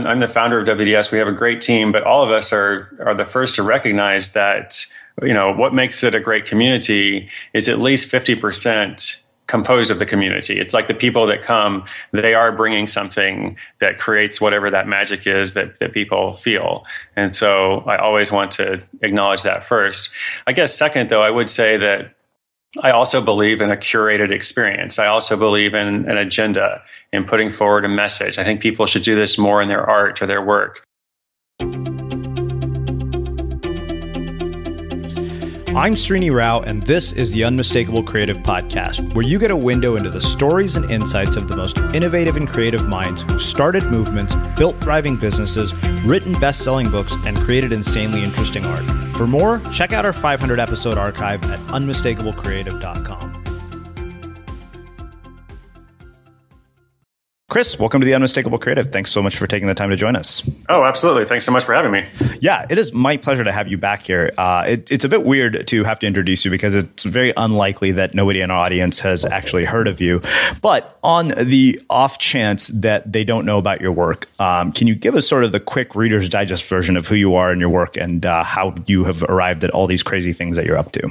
I'm the founder of WDS. We have a great team, but all of us are the first to recognize that, what makes it a great community is at least 50% composed of the community. It's like the people that come, they are bringing something that creates whatever that magic is that people feel. And so I always want to acknowledge that first. I guess second, though, I would say that I also believe in a curated experience. I also believe in an agenda, in putting forward a message. I think people should do this more in their art or their work. I'm Srini Rao, and this is the Unmistakable Creative Podcast, where you get a window into the stories and insights of the most innovative and creative minds who've started movements, built thriving businesses, written best-selling books, and created insanely interesting art. For more, check out our 500-episode archive at unmistakablecreative.com. Chris, welcome to the Unmistakable Creative. Thanks so much for taking the time to join us. Oh, absolutely. Thanks so much for having me. Yeah, it is my pleasure to have you back here. It's a bit weird to have to introduce you because it's very unlikely that nobody in our audience has actually heard of you. But on the off chance that they don't know about your work, can you give us sort of the quick Reader's Digest version of who you are and your work and how you have arrived at all these crazy things that you're up to?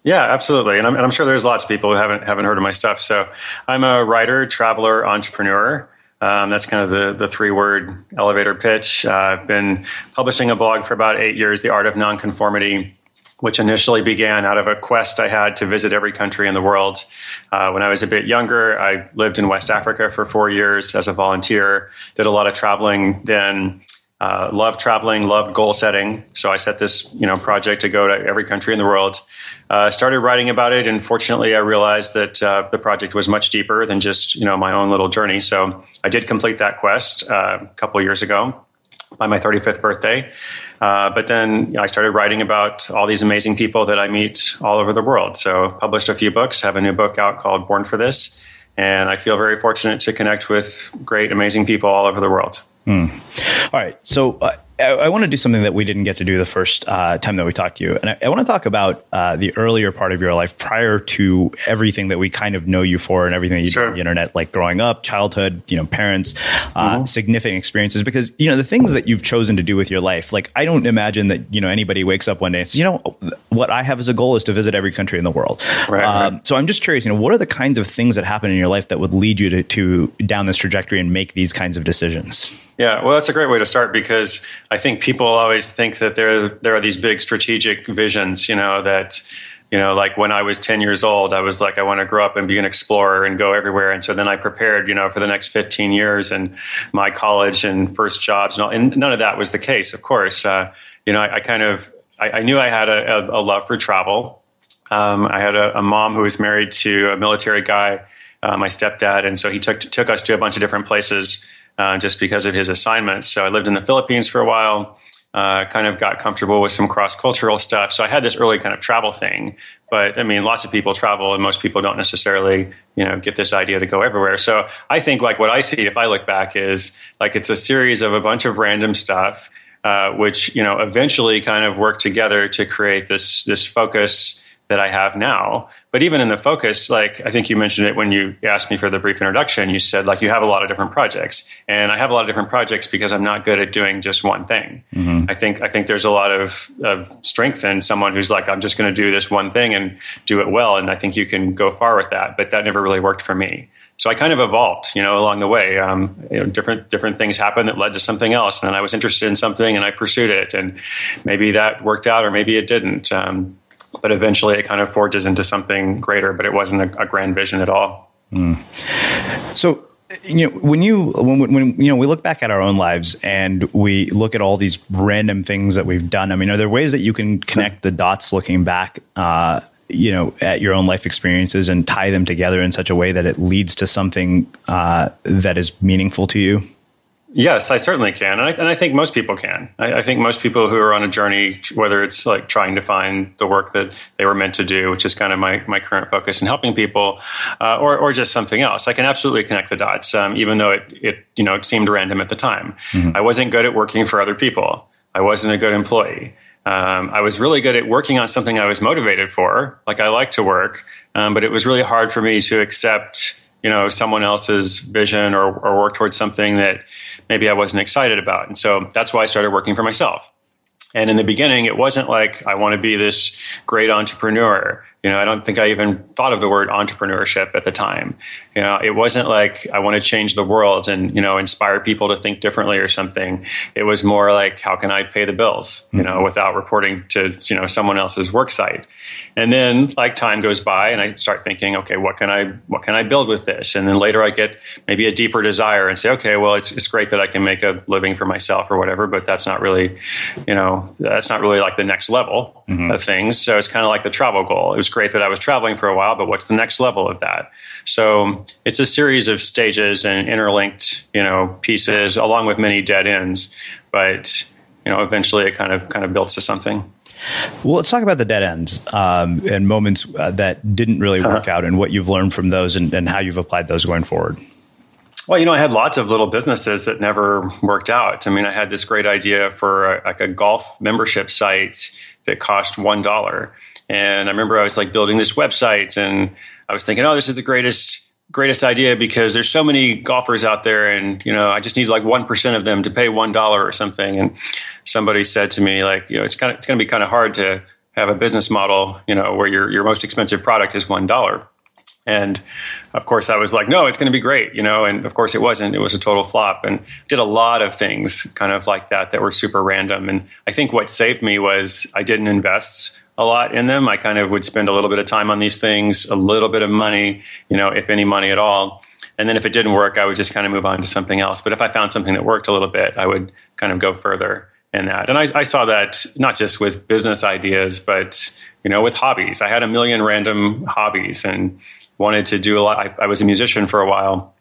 Yeah, absolutely. And I'm sure there's lots of people who haven't heard of my stuff. So I'm a writer, traveler, entrepreneur. That's kind of the three-word elevator pitch. I've been publishing a blog for about 8 years, The Art of Nonconformity, which initially began out of a quest I had to visit every country in the world. When I was a bit younger, I lived in West Africa for 4 years as a volunteer, did a lot of traveling then. Loved traveling, loved goal setting. So I set this, project to go to every country in the world. Started writing about it, and fortunately, I realized that the project was much deeper than just, my own little journey. So I did complete that quest a couple of years ago by my 35th birthday. But then I started writing about all these amazing people that I meet all over the world. So published a few books, have a new book out called Born for This. And I feel very fortunate to connect with great, amazing people all over the world. All right. So I want to do something that we didn't get to do the first time that we talked to you. And I want to talk about the earlier part of your life prior to everything that we kind of know you for and everything that you do on the internet, like growing up, childhood, parents, significant experiences, because, the things that you've chosen to do with your life, like I don't imagine that, anybody wakes up one day and says, what I have as a goal is to visit every country in the world. Right. So I'm just curious, what are the kinds of things that happen in your life that would lead you to down this trajectory and make these kinds of decisions? Yeah, well, that's a great way to start because I think people always think that there are these big strategic visions, like when I was 10 years old, I was like, I want to grow up and be an explorer and go everywhere. And so then I prepared, for the next 15 years and my college and first jobs and none of that was the case, of course. I knew I had a love for travel. I had a mom who was married to a military guy, my stepdad. And so he took us to a bunch of different places just because of his assignments. So I lived in the Philippines for a while, kind of got comfortable with some cross-cultural stuff. So I had this early kind of travel thing. But lots of people travel and most people don't necessarily, get this idea to go everywhere. So I think like what I see if I look back is like it's a series of a bunch of random stuff, which, eventually kind of work together to create this focus that I have now. But even in the focus, like I think you mentioned it when you asked me for the brief introduction, you said like you have a lot of different projects. And I have a lot of different projects because I'm not good at doing just one thing. Mm-hmm. I think there's a lot of strength in someone who's like, I'm just going to do this one thing and do it well. And I think you can go far with that. But that never really worked for me. So I kind of evolved, along the way. Different things happened that led to something else. And then I was interested in something and I pursued it. And maybe that worked out or maybe it didn't. But eventually it kind of forges into something greater, but it wasn't a grand vision at all. Mm. So, when we look back at our own lives and we look at all these random things that we've done, are there ways that you can connect the dots looking back, at your own life experiences and tie them together in such a way that it leads to something that is meaningful to you? Yes, I certainly can. And I think most people can. I think most people who are on a journey, whether it's like trying to find the work that they were meant to do, which is kind of my current focus in helping people, or just something else, I can absolutely connect the dots, even though it seemed random at the time. Mm-hmm. I wasn't good at working for other people. I wasn't a good employee. I was really good at working on something I was motivated for. Like I like to work, but it was really hard for me to accept someone else's vision or work towards something that maybe I wasn't excited about. And so that's why I started working for myself. And in the beginning, it wasn't like I want to be this great entrepreneur. I don't think I even thought of the word entrepreneurship at the time. It wasn't like I want to change the world and, inspire people to think differently or something. It was more like, how can I pay the bills, without reporting to, someone else's work site. And then like time goes by and I start thinking, okay, what can I build with this? And then later I get maybe a deeper desire and say, okay, well, it's great that I can make a living for myself or whatever, but that's not really, like the next level of things. So it's kind of like the travel goal. It was great that I was traveling for a while, but what's the next level of that? So it's a series of stages and interlinked, pieces along with many dead ends, but eventually it kind of builds to something. Well, let's talk about the dead ends and moments that didn't really work out and what you've learned from those and how you've applied those going forward. Well, I had lots of little businesses that never worked out. I had this great idea for a golf membership site that cost $1. And I remember I was like building this website and I was thinking, oh, this is the greatest idea because there's so many golfers out there and, I just need like 1% of them to pay $1 or something. And somebody said to me like, it's going to be kind of hard to have a business model, where your most expensive product is $1. And of course I was like, no, it's going to be great, and of course it wasn't. It was a total flop and did a lot of things kind of like that were super random. And I think what saved me was I didn't invest a lot in them. I kind of would spend a little bit of time on these things, a little bit of money, if any money at all. And then if it didn't work, I would just kind of move on to something else. But if I found something that worked a little bit, I would kind of go further in that. And I saw that not just with business ideas, but, with hobbies. I had a million random hobbies and wanted to do a lot. I was a musician for a while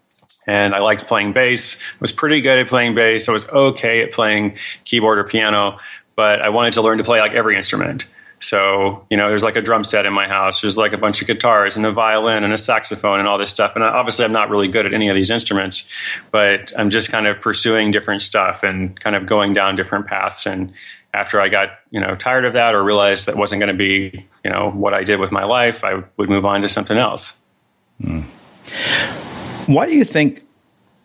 and I liked playing bass. I was pretty good at playing bass. I was okay at playing keyboard or piano, but I wanted to learn to play like every instrument. So, there's like a drum set in my house. There's like a bunch of guitars and a violin and a saxophone and all this stuff. And obviously I'm not really good at any of these instruments, but I'm just kind of pursuing different stuff and kind of going down different paths. And after I got, tired of that or realized that wasn't going to be, what I did with my life, I would move on to something else. Why do you think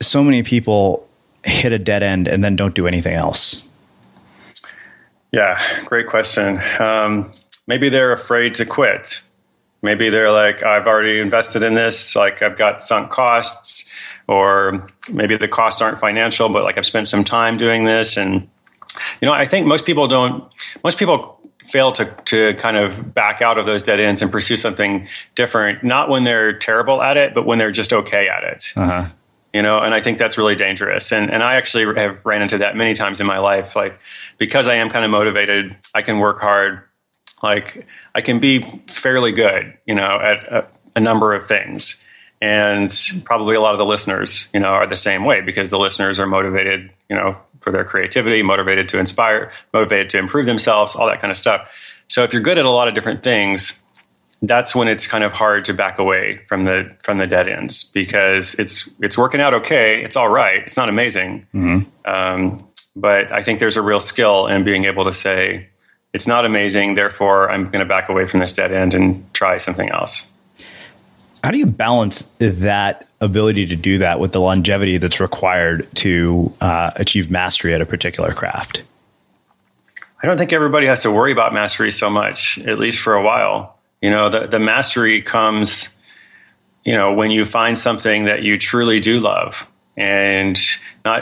so many people hit a dead end and then don't do anything else? Yeah, great question. Maybe they're afraid to quit. Maybe they're like, I've already invested in this, like I've got sunk costs, or maybe the costs aren't financial, but like I've spent some time doing this. And, I think most people fail to kind of back out of those dead ends and pursue something different, not when they're terrible at it, but when they're just okay at it. And I think that's really dangerous. And I actually have ran into that many times in my life. Like, because I am kind of motivated, I can work hard. Like, I can be fairly good, at a number of things. And probably a lot of the listeners, are the same way because the listeners are motivated, for their creativity, motivated to inspire, motivated to improve themselves, all that kind of stuff. So if you're good at a lot of different things, that's when it's kind of hard to back away from the dead ends because it's working out okay. It's all right. It's not amazing. But I think there's a real skill in being able to say, it's not amazing, therefore I'm going to back away from this dead end and try something else. How do you balance that ability to do that with the longevity that's required to achieve mastery at a particular craft? I don't think everybody has to worry about mastery so much, at least for a while. The mastery comes, when you find something that you truly do love, and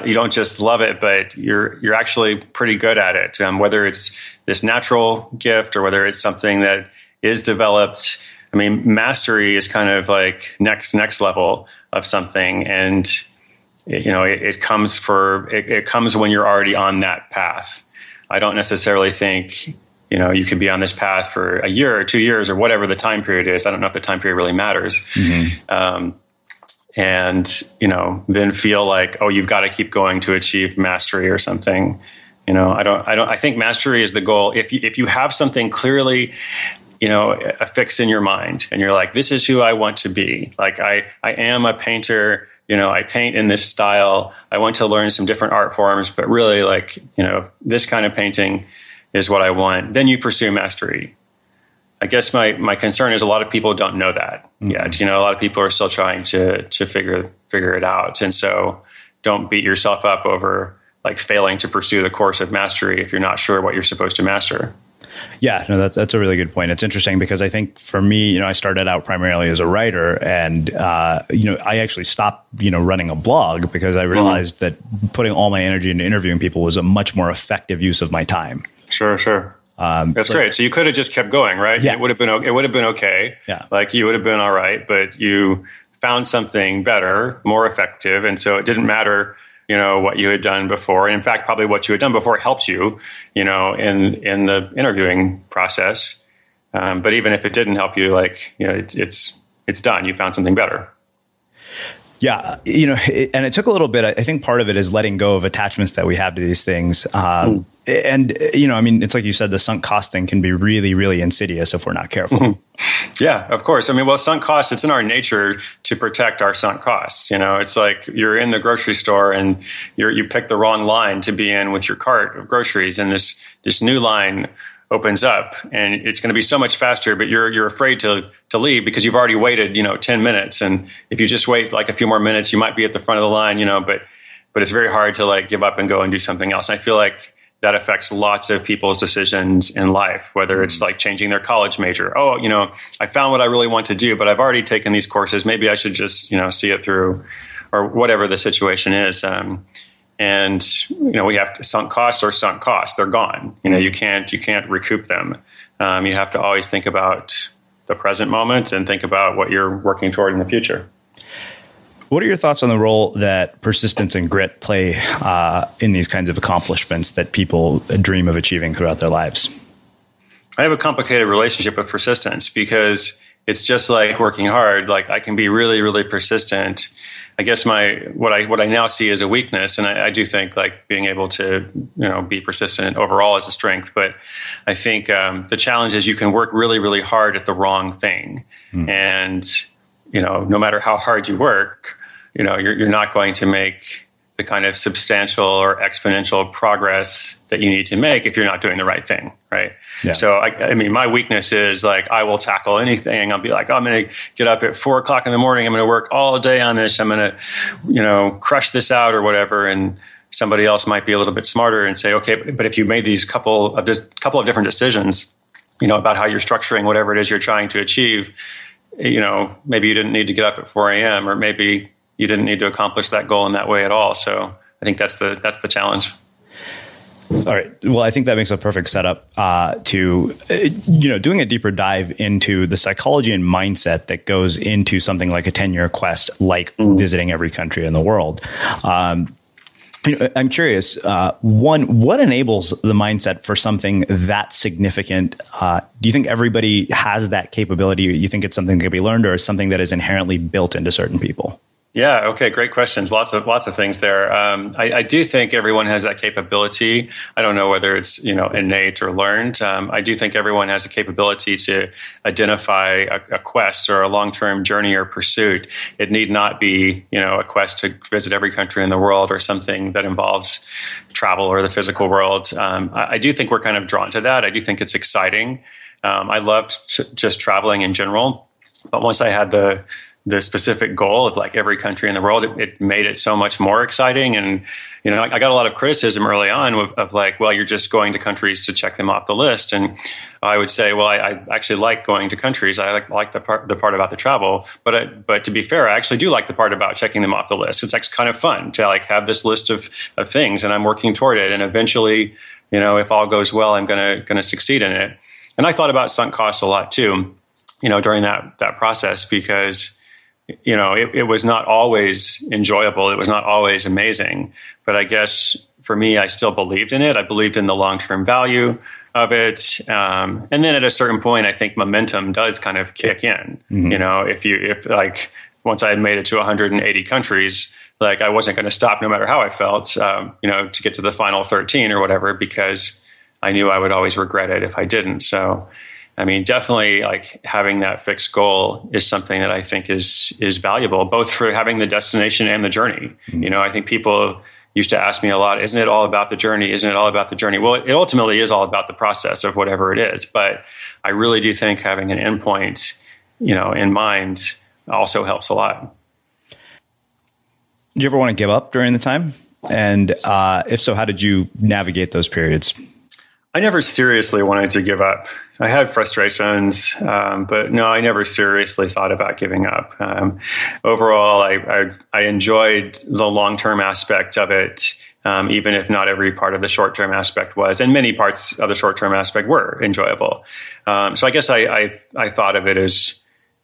you don't just love it, but you're actually pretty good at it. Whether it's this natural gift or whether it's something that is developed. Mastery is kind of like next level of something, and it comes when you're already on that path. I don't necessarily think you could be on this path for a year or 2 years or whatever the time period is. I don't know if the time period really matters. And then feel like, oh, you've got to keep going to achieve mastery or something. I think mastery is the goal. If you have something clearly affixed in your mind and you're like, this is who I want to be. Like I am a painter, I paint in this style. I want to learn some different art forms, but really like, this kind of painting is what I want. Then you pursue mastery. I guess my concern is a lot of people don't know that yet. A lot of people are still trying to figure it out. And so don't beat yourself up over like failing to pursue the course of mastery if you're not sure what you're supposed to master. Yeah, no, that's a really good point. It's interesting because I think for me, I started out primarily as a writer, and I actually stopped, running a blog because I realized that putting all my energy into interviewing people was a much more effective use of my time. Sure. That's great. So you could have just kept going, right? Yeah. It would have been okay. Yeah. Like you would have been all right, but you found something better, more effective, and so it didn't matter what you had done before. And in fact, probably what you had done before helped you, in the interviewing process. But even if it didn't help you, it's done. You found something better. Yeah. And it took a little bit. I think part of it is letting go of attachments that we have to these things. And, it's like you said, the sunk cost thing can be really, really insidious if we're not careful. Yeah, of course. Sunk costs, it's in our nature to protect our sunk costs. It's like you're in the grocery store and you pick the wrong line to be in with your cart of groceries. And this new line opens up and it's going to be so much faster, but you're afraid to leave because you've already waited, 10 minutes. And if you just wait like a few more minutes, you might be at the front of the line, but it's very hard to like give up and go and do something else. And I feel like that affects lots of people's decisions in life, whether it's like changing their college major. Oh, I found what I really want to do, but I've already taken these courses. Maybe I should just, see it through, or whatever the situation is. And we have sunk costs. They're gone. You can't recoup them. You have to always think about the present moment and think about what you're working toward in the future. What are your thoughts on the role that persistence and grit play in these kinds of accomplishments that people dream of achieving throughout their lives? I have a complicated relationship with persistence because it's just like working hard. Like I can be really, really persistent. I guess what I now see as a weakness, and I do think like being able to be persistent overall is a strength. But I think the challenge is you can work really, really hard at the wrong thing, and no matter how hard you work, you're not going to make the kind of substantial or exponential progress that you need to make if you're not doing the right thing, right? Yeah. So, my weakness is like, I will tackle anything. I'll be like, I'm going to get up at 4:00 in the morning. I'm going to work all day on this. I'm going to, crush this out or whatever. And somebody else might be a little bit smarter and say, okay, but if you made these couple of different decisions, about how you're structuring whatever it is you're trying to achieve, maybe you didn't need to get up at 4 a.m. or maybe you didn't need to accomplish that goal in that way at all. So I think that's the challenge. All right. Well, I think that makes a perfect setup to, doing a deeper dive into the psychology and mindset that goes into something like a 10-year quest, like visiting every country in the world. I'm curious, what enables the mindset for something that significant? Do you think everybody has that capability? You think it's something that can be learned, or is something that is inherently built into certain people? Yeah. Okay. Great questions. Lots of things there. I do think everyone has that capability. I don't know whether it's, innate or learned. I do think everyone has the capability to identify a quest or a long-term journey or pursuit. It need not be, a quest to visit every country in the world or something that involves travel or the physical world. I do think we're kind of drawn to that. I do think it's exciting. I loved just traveling in general, but once I had the specific goal of like every country in the world, it made it so much more exciting. And, I got a lot of criticism early on of like, well, you're just going to countries to check them off the list. And I would say, well, I actually like going to countries. I like the part about the travel, but to be fair, I actually do like the part about checking them off the list. It's actually kind of fun to like have this list of things, and I'm working toward it. And eventually, if all goes well, I'm going to succeed in it. And I thought about sunk costs a lot too, during that process, because it was not always enjoyable. It was not always amazing. But I guess for me, I still believed in it. I believed in the long-term value of it. And then at a certain point, I think momentum does kind of kick in. If once I had made it to 180 countries, like I wasn't going to stop no matter how I felt, to get to the final 13 or whatever, because I knew I would always regret it if I didn't. So, definitely like having that fixed goal is something that I think is valuable, both for having the destination and the journey. I think people used to ask me a lot, isn't it all about the journey? Isn't it all about the journey? Well, it ultimately is all about the process of whatever it is. But I really do think having an endpoint, in mind also helps a lot. Did you ever want to give up during the time? And if so, how did you navigate those periods? I never seriously wanted to give up. I had frustrations, but no, I never seriously thought about giving up. Overall, I enjoyed the long-term aspect of it, even if not every part of the short-term aspect was, and many parts of the short-term aspect were enjoyable. So I guess I thought of it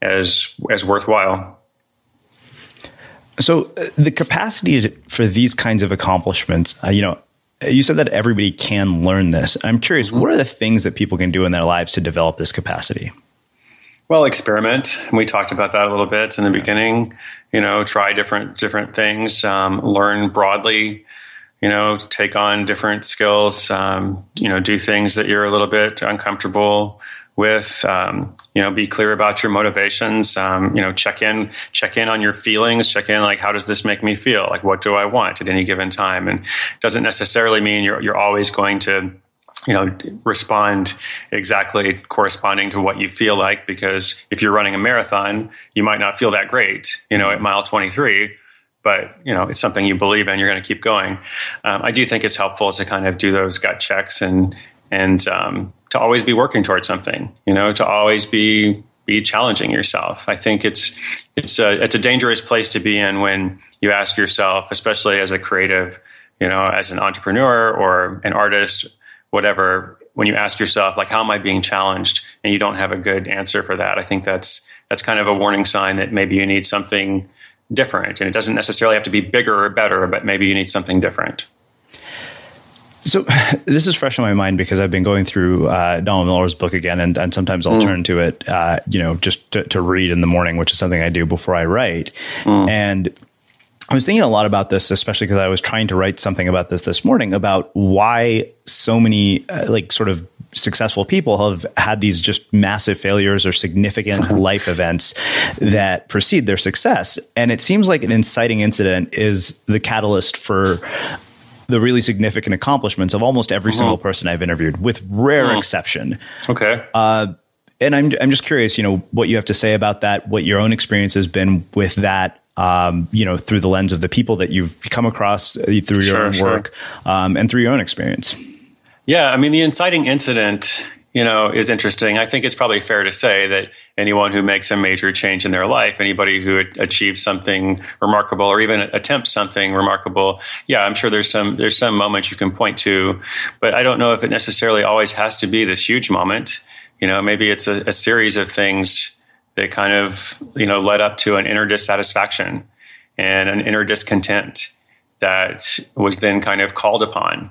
as worthwhile. So the capacity for these kinds of accomplishments, you said that everybody can learn this. I'm curious, what are the things that people can do in their lives to develop this capacity? Well, experiment. We talked about that a little bit in the beginning. Try different things, learn broadly, take on different skills, do things that you're a little bit uncomfortable with, be clear about your motivations, check in on your feelings, check in, like, how does this make me feel? Like, what do I want at any given time? And it doesn't necessarily mean you're always going to, respond exactly corresponding to what you feel like, because if you're running a marathon, you might not feel that great, at mile 23, but, it's something you believe in, you're going to keep going. I do think it's helpful to kind of do those gut checks and to always be working towards something, to always be challenging yourself. I think it's a dangerous place to be in when you ask yourself, especially as a creative, as an entrepreneur or an artist, whatever, when you ask yourself, like, how am I being challenged? And you don't have a good answer for that. I think that's kind of a warning sign that maybe you need something different. And it doesn't necessarily have to be bigger or better, but maybe you need something different. So this is fresh in my mind because I've been going through Donald Miller's book again, and sometimes I'll turn to it, just to read in the morning, which is something I do before I write. And I was thinking a lot about this, especially because I was trying to write something about this morning, about why so many sort of successful people have had these just massive failures or significant life events that precede their success. And it seems like an inciting incident is the catalyst for the really significant accomplishments of almost every single person I've interviewed, with rare exception. Okay. And I'm just curious, what you have to say about that, what your own experience has been with that, through the lens of the people that you've come across through your own work, and through your own experience. Yeah. I mean, the inciting incident, is interesting. I think it's probably fair to say that anyone who makes a major change in their life, anybody who achieves something remarkable or even attempts something remarkable, yeah, I'm sure there's some moments you can point to, but I don't know if it necessarily always has to be this huge moment. Maybe it's a series of things that kind of, led up to an inner dissatisfaction and an inner discontent that was then kind of called upon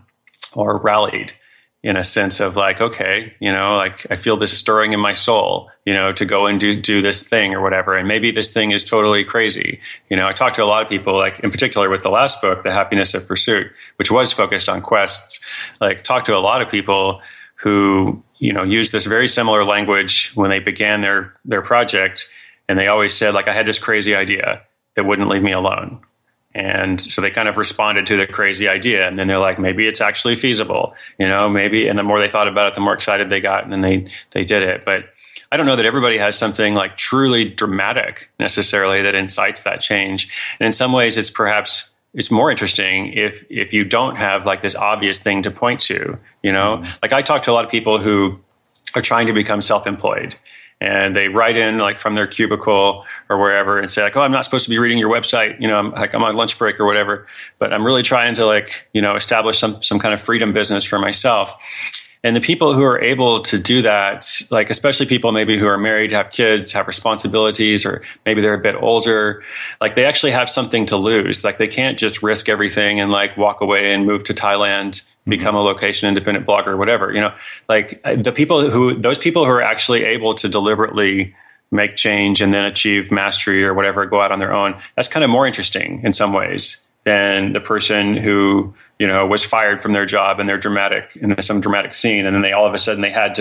or rallied in a sense of like, okay, I feel this stirring in my soul, to go and do this thing or whatever. And maybe this thing is totally crazy. I talked to a lot of people, like in particular with the last book, The Happiness of Pursuit, which was focused on quests, talked to a lot of people who, used this very similar language when they began their project. And they always said, I had this crazy idea that wouldn't leave me alone. And so they kind of responded to the crazy idea. And then they're like, maybe it's actually feasible, maybe. And the more they thought about it, the more excited they got. And then they did it. But I don't know that everybody has something truly dramatic necessarily that incites that change. And in some ways, it's more interesting if you don't have this obvious thing to point to, I talk to a lot of people who are trying to become self-employed. And they write in from their cubicle or wherever and say oh, I'm not supposed to be reading your website. I'm on lunch break or whatever, but I'm really trying to establish some kind of freedom business for myself. And the people who are able to do that, especially people maybe who are married, have kids, have responsibilities, or maybe they're a bit older, they actually have something to lose. They can't just risk everything and walk away and move to Thailand, become a location independent blogger or whatever, those people who are actually able to deliberately make change and then achieve mastery or whatever, go out on their own. That's kind of more interesting in some ways than the person who, was fired from their job in some dramatic scene. And then they all of a sudden they had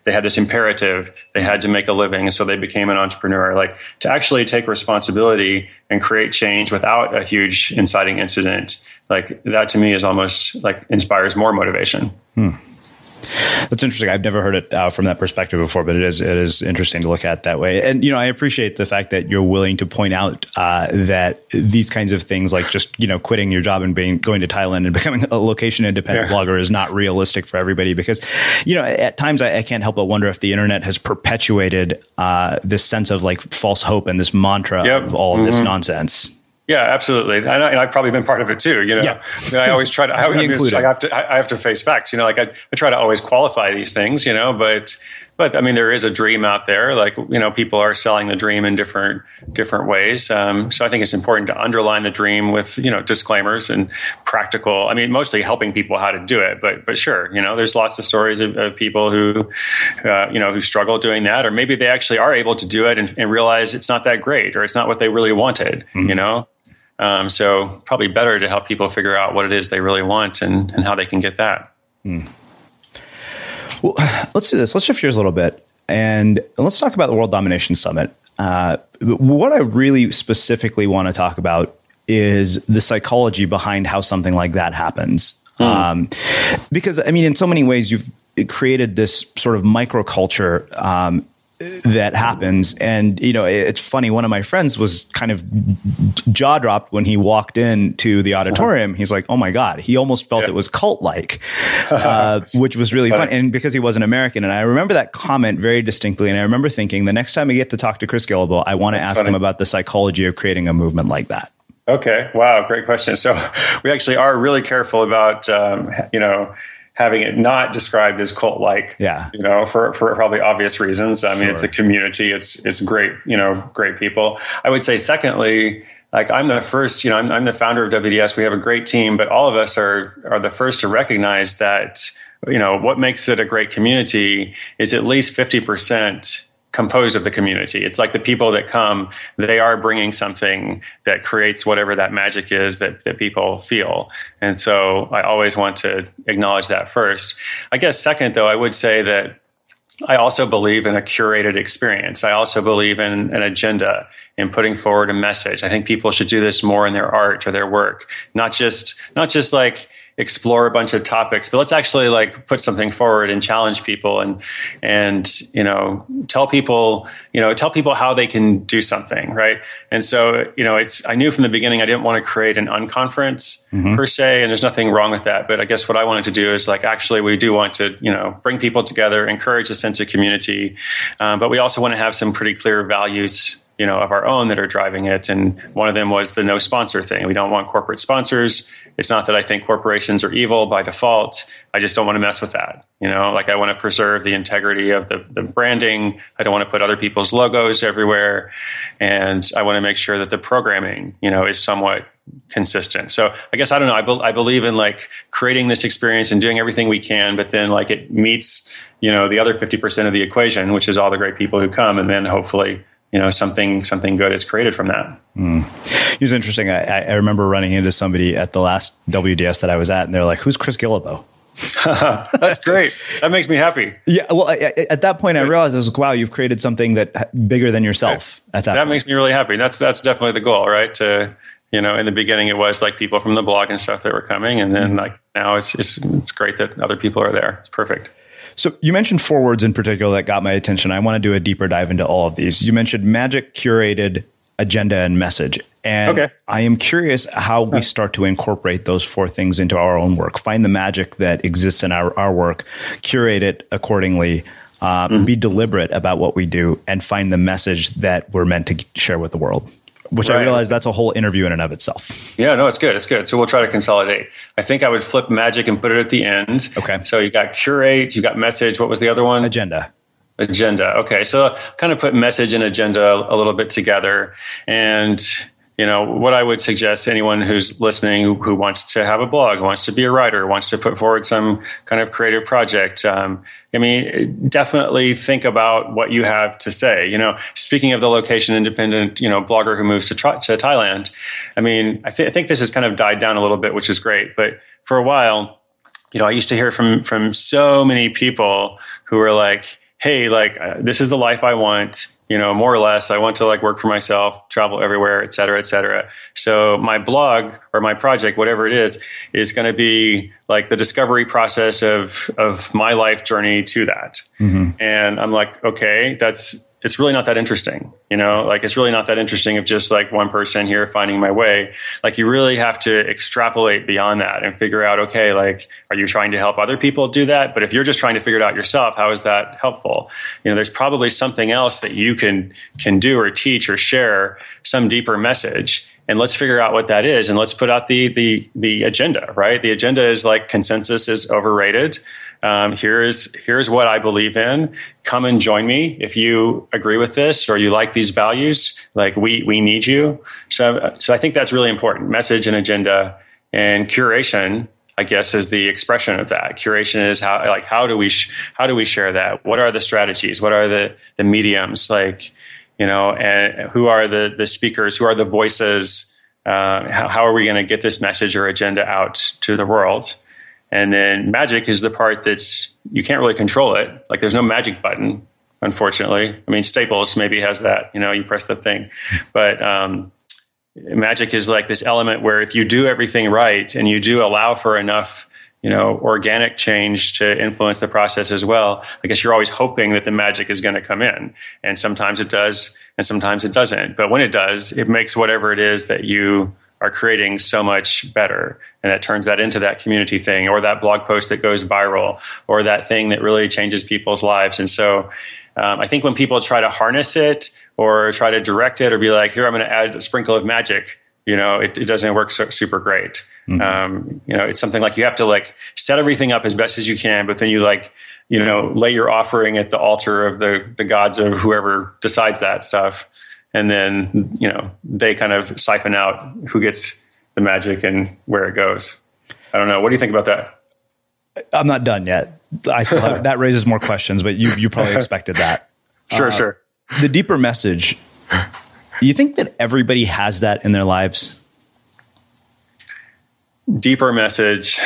this imperative. They had to make a living. And so they became an entrepreneur. Like, to actually take responsibility and create change without a huge inciting incident, like that to me is almost like inspires more motivation. That's interesting. I've never heard it from that perspective before, but it is interesting to look at that way. And, I appreciate the fact that you're willing to point out that these kinds of things, like just, quitting your job and going to Thailand and becoming a location independent blogger, is not realistic for everybody, because, at times I can't help but wonder if the internet has perpetuated this sense of like false hope and this mantra of all of this nonsense. Yeah, absolutely. And I've probably been part of it too. I always try to, I have to face facts, I try to always qualify these things, but I mean, there is a dream out there. Like, people are selling the dream in different ways. So I think it's important to underline the dream with, disclaimers and practical, mostly helping people how to do it. But sure, there's lots of stories of people who struggle doing that, or maybe they actually are able to do it and realize it's not that great, or it's not what they really wanted, So probably better to help people figure out what it is they really want and how they can get that. Well, let's do this. Let's shift gears a little bit, and let's talk about the World Domination Summit. What I really specifically want to talk about is the psychology behind how something like that happens. Because, in so many ways, you've created this sort of microculture that happens. And, it's funny. One of my friends was kind of jaw dropped when he walked into the auditorium. He's like, oh my God, he almost felt it was cult like, which was really fun. And because he was an American. And I remember that comment very distinctly. And I remember thinking, the next time I get to talk to Chris Guillebeau, I want to ask him about the psychology of creating a movement like that. Okay. Wow. Great question. So we actually are really careful about, having it not described as cult-like, for probably obvious reasons. It's a community. It's great, great people. I would say, secondly, like, I'm the first, I'm the founder of WDS. We have a great team, but all of us are the first to recognize that, what makes it a great community is at least 50% composed of the community. It's like the people that come, they are bringing something that creates whatever that magic is that people feel. And so I always want to acknowledge that first. I guess second, though, I would say that I also believe in a curated experience. I also believe in an agenda, in putting forward a message. I think people should do this more in their art or their work, not just like explore a bunch of topics, but let's actually like put something forward and challenge people and tell people how they can do something, right? And so, I knew from the beginning I didn't want to create an unconference per se, and there's nothing wrong with that. But I guess what I wanted to do is like, actually, we do want to, bring people together, encourage a sense of community, but we also want to have some pretty clear values of our own that are driving it. And one of them was the no sponsor thing. We don't want corporate sponsors. It's not that I think corporations are evil by default. I just don't want to mess with that. Like, I want to preserve the integrity of the branding. I don't want to put other people's logos everywhere. And I want to make sure that the programming, is somewhat consistent. So I guess, I don't know. I believe in like creating this experience and doing everything we can, but then like it meets, the other 50% of the equation, which is all the great people who come. And then hopefully, something good is created from that. It was interesting. I remember running into somebody at the last WDS that I was at, and they're like, "Who's Chris Guillebeau?" That's great. That makes me happy. Yeah. Well, at that point, I realized I was like, wow, you've created something that bigger than yourself. Right. That makes me really happy. That's definitely the goal, right? To, in the beginning, it was like people from the blog and stuff that were coming, and then like now it's great that other people are there. It's perfect. So you mentioned 4 words in particular that got my attention. I want to do a deeper dive into all of these. You mentioned magic, curated, agenda, and message. And I am curious how we start to incorporate those 4 things into our own work. Find the magic that exists in our work, curate it accordingly, be deliberate about what we do, and find the message that we're meant to share with the world. Which I realize that's a whole interview in and of itself. Yeah, no, it's good. It's good. So we'll try to consolidate. I think I would flip magic and put it at the end. Okay. So you got curate, you got message. What was the other one? Agenda. Okay. So kind of put message and agenda a little bit together. And, what I would suggest to anyone who's listening who wants to have a blog, wants to be a writer, wants to put forward some kind of creative project. Definitely think about what you have to say. Speaking of the location independent, blogger who moves to Thailand, I think this has kind of died down a little bit, which is great. But for a while, I used to hear from so many people who were like, hey, this is the life I want. More or less, I want to work for myself, travel everywhere, et cetera, et cetera. So my blog or my project, whatever it is going to be like the discovery process of my life journey to that. Mm-hmm. And I'm like, okay, it's really not that interesting. It's really not that interesting of just one person here finding my way. You really have to extrapolate beyond that and figure out, okay, are you trying to help other people do that? But if you're just trying to figure it out yourself, how is that helpful? There's probably something else that you can do or teach or share, some deeper message. And let's figure out what that is. And let's put out the agenda, right? The agenda is consensus is overrated. Here's what I believe in. Come and join me if you agree with this or you like these values. We need you. So I think that's really important. Message and agenda, and curation, I guess, is the expression of that. Curation is how do we share that? What are the strategies? What are the mediums? And who are the speakers? Who are the voices? How are we going to get this message or agenda out to the world? And then magic is the part you can't really control it. There's no magic button, unfortunately. Staples maybe has that, you press the thing. But magic is this element where if you do everything right and you do allow for enough, organic change to influence the process as well, I guess you're always hoping that the magic is going to come in. And sometimes it does, and sometimes it doesn't. But when it does, it makes whatever it is that you are creating so much better. And that turns that into that community thing, or that blog post that goes viral, or that thing that really changes people's lives. And so I think when people try to harness it or try to direct it or be like, here, I'm going to add a sprinkle of magic, it doesn't work super great. Mm-hmm. It's something you have to set everything up as best as you can, but then you lay your offering at the altar of the gods of whoever decides that stuff. And then, they kind of siphon out who gets the magic and where it goes. I don't know. What do you think about that? I'm not done yet. That raises more questions, but you probably expected that. Sure. The deeper message, you think that everybody has that in their lives? Deeper message.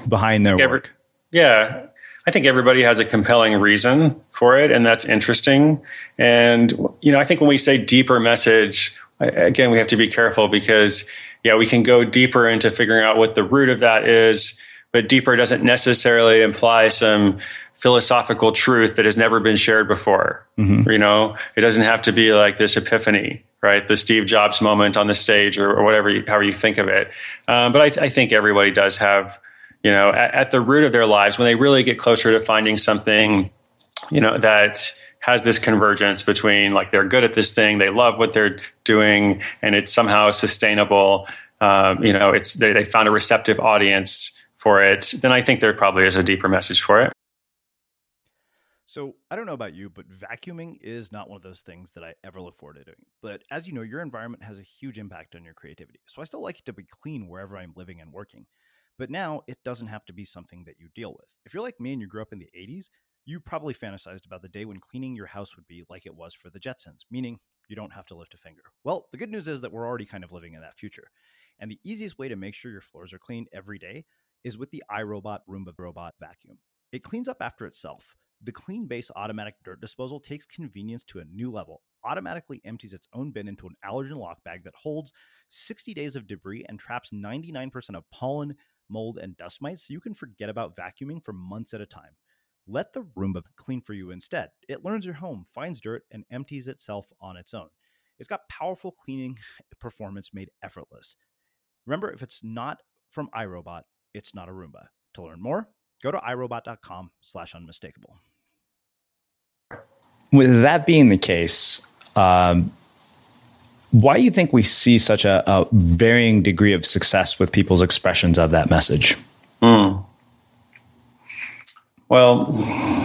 Behind their work. Yeah. I think everybody has a compelling reason for it, and that's interesting. And, I think when we say deeper message, again, we have to be careful because, we can go deeper into figuring out what the root of that is, but deeper doesn't necessarily imply some philosophical truth that has never been shared before. Mm-hmm. It doesn't have to be this epiphany, right? The Steve Jobs moment on the stage or whatever, however you think of it. But I think everybody does have, at the root of their lives, when they really get closer to finding something, that has this convergence between they're good at this thing, they love what they're doing, and it's somehow sustainable. They found a receptive audience for it. Then I think there probably is a deeper message for it. So I don't know about you, but vacuuming is not one of those things that I ever look forward to doing. But as you know, your environment has a huge impact on your creativity. So I still like it to be clean wherever I'm living and working. But now it doesn't have to be something that you deal with. If you're like me and you grew up in the 80s, you probably fantasized about the day when cleaning your house would be like it was for the Jetsons, meaning you don't have to lift a finger. Well, the good news is that we're already kind of living in that future. And the easiest way to make sure your floors are clean every day is with the iRobot Roomba Robot Vacuum. It cleans up after itself. The Clean Base automatic dirt disposal takes convenience to a new level, automatically empties its own bin into an allergen lock bag that holds 60 days of debris and traps 99% of pollen, mold, and dust mites, so you can forget about vacuuming for months at a time. Let the Roomba clean for you instead. It learns your home, finds dirt, and empties itself on its own. It's got powerful cleaning performance made effortless. Remember, if it's not from iRobot, it's not a Roomba. To learn more, go to irobot.com/unmistakable. With that being the case, why do you think we see such a varying degree of success with people's expressions of that message? Well, Well,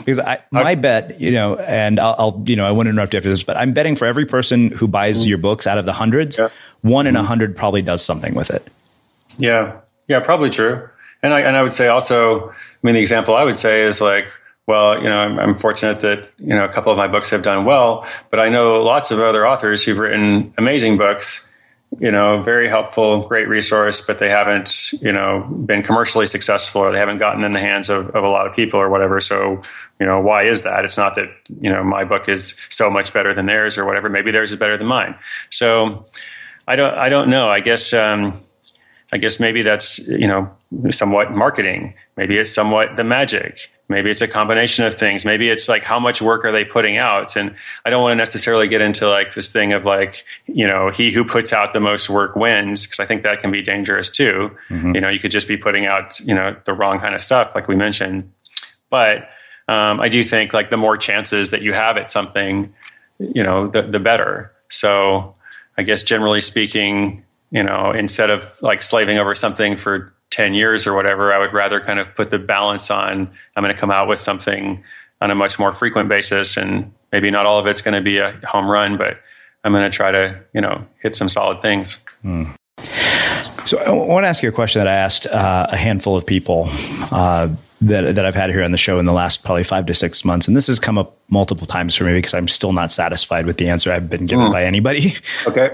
because my bet, and I'll I won't interrupt you after this, but I'm betting for every person who buys your books out of the hundreds, 1 in 100 probably does something with it. Yeah, probably true. And I would say also, the example I would say is like, well, I'm fortunate that, a couple of my books have done well, but I know lots of other authors who've written amazing books, very helpful, great resource, but they haven't, been commercially successful, or they haven't gotten in the hands of a lot of people or whatever. So, why is that? It's not that, my book is so much better than theirs or whatever. Maybe theirs is better than mine. So I don't know. I guess maybe that's, somewhat marketing. Maybe it's somewhat the magic. Maybe it's a combination of things. Maybe it's like, how much work are they putting out? And I don't want to necessarily get into like this thing of like, he who puts out the most work wins, because I think that can be dangerous too. You could just be putting out, the wrong kind of stuff, like we mentioned. But I do think like the more chances that you have at something, the better. So I guess generally speaking, instead of like slaving over something for 10 years or whatever, I would rather kind of put the balance on, I'm going to come out with something on a much more frequent basis. And maybe not all of it's going to be a home run, but I'm going to try to, hit some solid things. So I want to ask you a question that I asked a handful of people that I've had here on the show in the last probably 5 to 6 months. And this has come up multiple times for me because I'm still not satisfied with the answer I've been given by anybody. Okay.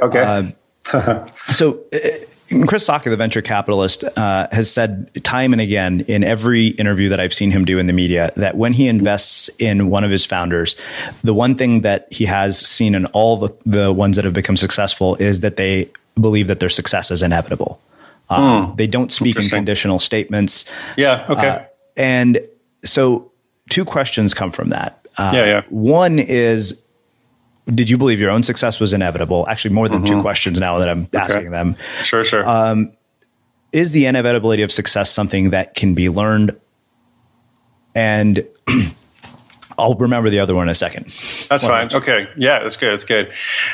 So Chris Sacca, the venture capitalist, has said time and again in every interview that I've seen him do in the media that when he invests in one of his founders, the one thing that he has seen in all the ones that have become successful is that they believe that their success is inevitable. They don't speak in conditional statements. Yeah. Okay. And so 2 questions come from that. One is, did you believe your own success was inevitable? Actually, more than 2 questions now that I'm asking them. Sure. Is the inevitability of success something that can be learned? And I'll remember the other one in a second. That's fine. Okay. Yeah, that's good. Okay.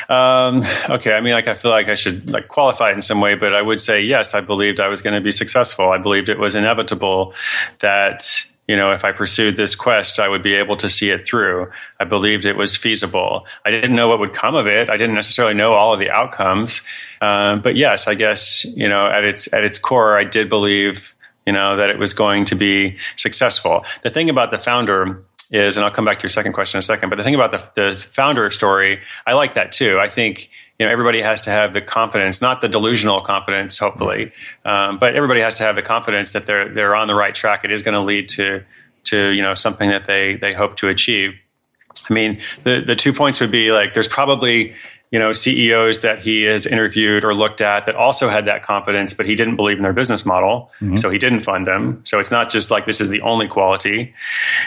I feel like I should qualify it in some way, but I would say, yes, I believed I was going to be successful. I believed it was inevitable that, if I pursued this quest, I would be able to see it through. I believed it was feasible. I didn't know what would come of it. I didn't necessarily know all of the outcomes. But yes, I guess, at its core, I did believe, that it was going to be successful. The thing about the founder is, and I'll come back to your second question in a second, but the thing about the founder story, I like that too. I think, everybody has to have the confidence, not the delusional confidence, hopefully, but everybody has to have the confidence that they're on the right track. It is going to lead to something that they hope to achieve. The 2 points would be like, there's probably, CEOs that he has interviewed or looked at that also had that confidence, but he didn't believe in their business model. So he didn't fund them. So it's not just like, this is the only quality.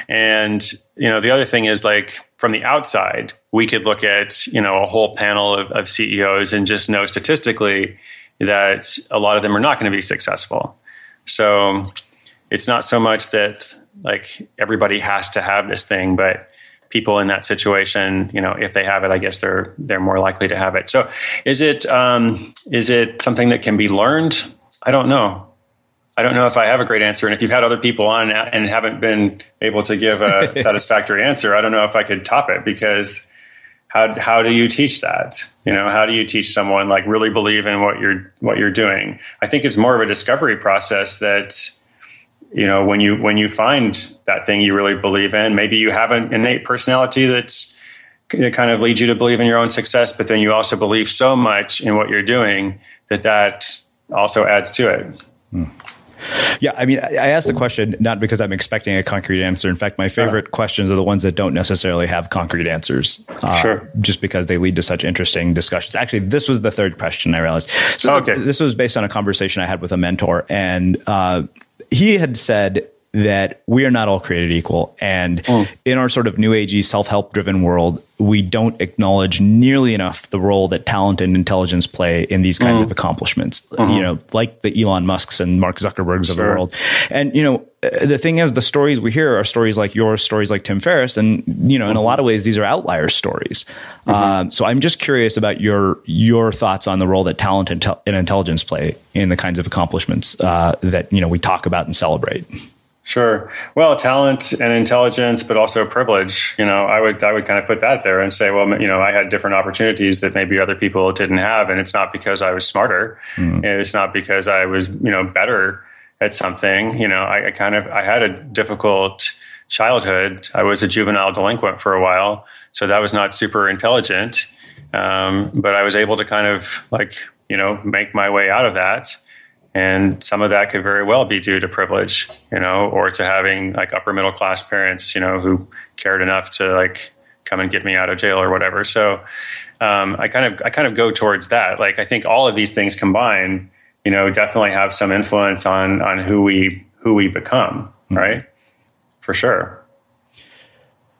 And, the other thing is like, from the outside, we could look at, a whole panel of CEOs and just know statistically that a lot of them are not going to be successful. So it's not so much that like everybody has to have this thing, but people in that situation, if they have it, I guess they're more likely to have it. So is it something that can be learned? I don't know. I don't know if I have a great answer. And if you've had other people on and haven't been able to give a satisfactory answer, I don't know if I could top it, because how do you teach that? How do you teach someone like really believe in what you're doing? I think it's more of a discovery process that, when you find that thing you really believe in, maybe you have an innate personality that's kind of leads you to believe in your own success, but then you also believe so much in what you're doing that also adds to it. Yeah, I asked the question not because I'm expecting a concrete answer. In fact, my favorite questions are the ones that don't necessarily have concrete ansers. Just because they lead to such interesting discussions. Actually, this was the third question I realized. So this was based on a conversation I had with a mentor, and he had said that we are not all created equal. And in our sort of new agey self-help driven world, we don't acknowledge nearly enough the role that talent and intelligence play in these kinds of accomplishments, like the Elon Musks and Mark Zuckerbergs of the world. And, the thing is, the stories we hear are stories like yours, stories like Tim Ferriss. And, in a lot of ways, these are outlier stories. So I'm just curious about your thoughts on the role that talent and intelligence play in the kinds of accomplishments that, we talk about and celebrate. Sure. Well, talent and intelligence, but also privilege. I would kind of put that there and say, well, I had different opportunities that maybe other people didn't have, and it's not because I was smarter. It's not because I was, better at something. I had a difficult childhood. I was a juvenile delinquent for a while, so that was not super intelligent. But I was able to kind of make my way out of that. And some of that could very well be due to privilege, or to having upper middle class parents, who cared enough to come and get me out of jail or whatever. So I kind of go towards that. I think all of these things combined, definitely have some influence on who we become, right? For sure.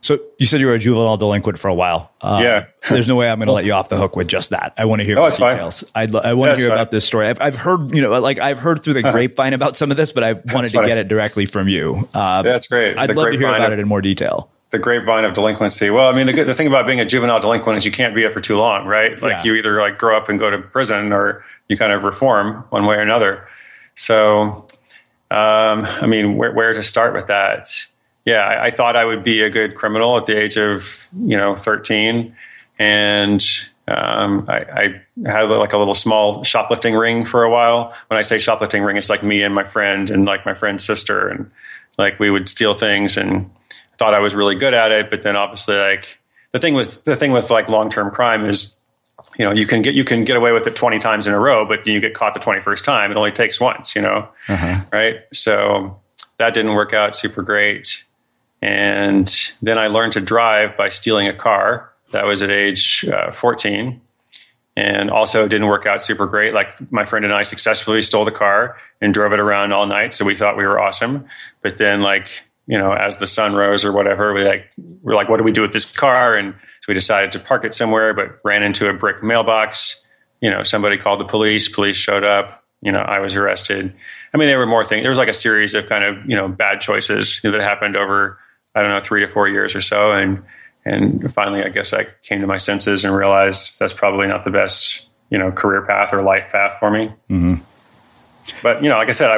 So you said you were a juvenile delinquent for a while. Yeah. There's no way I'm going to let you off the hook with just that. I want to hear more details. I want to hear about this story. I've heard, I've heard through the grapevine about some of this, but I wanted to get it directly from you. That's great. I'd love to hear about it in more detail. The grapevine of delinquency. Well, the thing about being a juvenile delinquent is you can't be it for too long, right? You either grow up and go to prison, or you kind of reform one way or another. So, where to start with that? Yeah, I thought I would be a good criminal at the age of 13, and I had a little small shoplifting ring for a while. When I say shoplifting ring, it's me and my friend and my friend's sister, and we would steal things, and I thought I was really good at it. But then obviously the thing with long-term crime is you can get away with it 20 times in a row, but you get caught the 21st time. It only takes once, right? So that didn't work out super great. And then I learned to drive by stealing a car. That was at age 14. And also it didn't work out super great. My friend and I successfully stole the car and drove it around all night. So we thought we were awesome. But then as the sun rose or whatever, we're like, what do we do with this car? And so we decided to park it somewhere, but ran into a brick mailbox. Somebody called the police. Police showed up. I was arrested. There were more things. There was a series of kind of, bad choices that happened over, 3 to 4 years or so. And finally, I guess I came to my senses and realized that's probably not the best, career path or life path for me. Mm-hmm. But, like I said,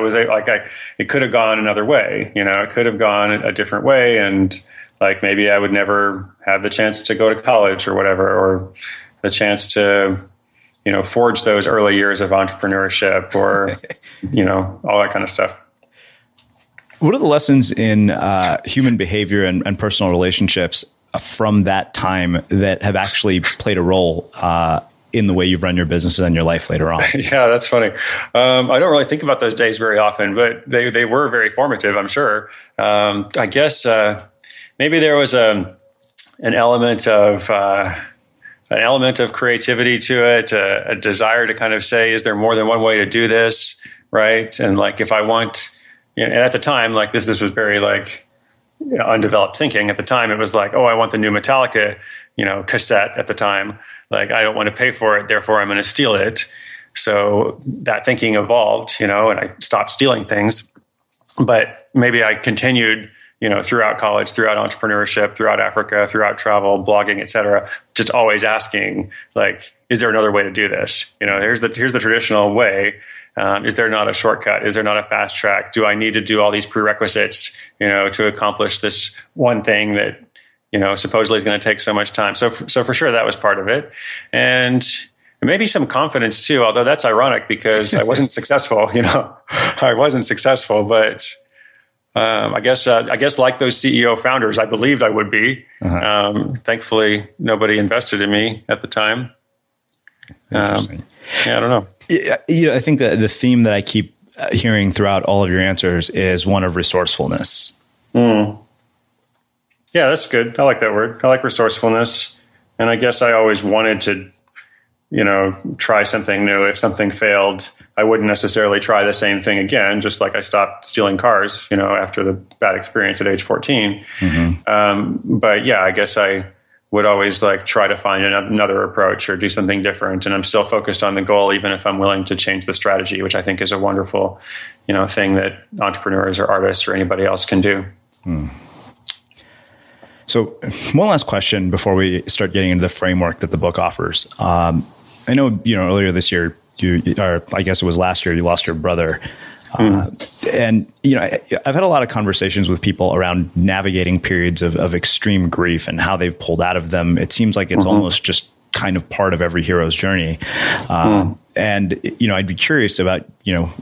it could have gone another way, it could have gone a different way. And maybe I would never have the chance to go to college or whatever, or the chance to, forge those early years of entrepreneurship or, all that kind of stuff. What are the lessons in human behavior and personal relationships from that time that have actually played a role in the way you've run your businesses and your life later on? Yeah, that's funny. I don't really think about those days very often, but they were very formative, I'm sure. I guess maybe there was an element of creativity to it, a desire to kind of say, is there more than one way to do this, right? And if I want... And at the time, this was very undeveloped thinking. At the time, it was I want the new Metallica, cassette at the time. I don't want to pay for it, therefore I'm going to steal it. So that thinking evolved, and I stopped stealing things. But maybe I continued, throughout college, throughout entrepreneurship, throughout Africa, throughout travel, blogging, et cetera, just always asking, is there another way to do this? Here's the traditional way. Is there not a shortcut? Is there not a fast track? Do I need to do all these prerequisites, to accomplish this one thing that, supposedly is going to take so much time? So for sure, that was part of it. And maybe some confidence too, although that's ironic because I wasn't successful, I wasn't successful, but I guess like those CEO founders, I believed I would be. Thankfully, nobody invested in me at the time. Interesting. I don't know. Yeah, I think that the theme that I keep hearing throughout all of your answers is one of resourcefulness. Yeah, that's good. I like that word. I like resourcefulness. And I guess I always wanted to, try something new. If something failed, I wouldn't necessarily try the same thing again, just like I stopped stealing cars, after the bad experience at age 14. Mm-hmm. But yeah, I guess I would always try to find another approach or do something different. And I'm still focused on the goal, even if I'm willing to change the strategy, which I think is a wonderful, thing that entrepreneurs or artists or anybody else can do. So one last question before we start getting into the framework that the book offers. I know, earlier this year, I guess it was last year, you lost your brother. And, I've had a lot of conversations with people around navigating periods of extreme grief and how they've pulled out of them. It seems like it's almost just kind of part of every hero's journey. And, I'd be curious about,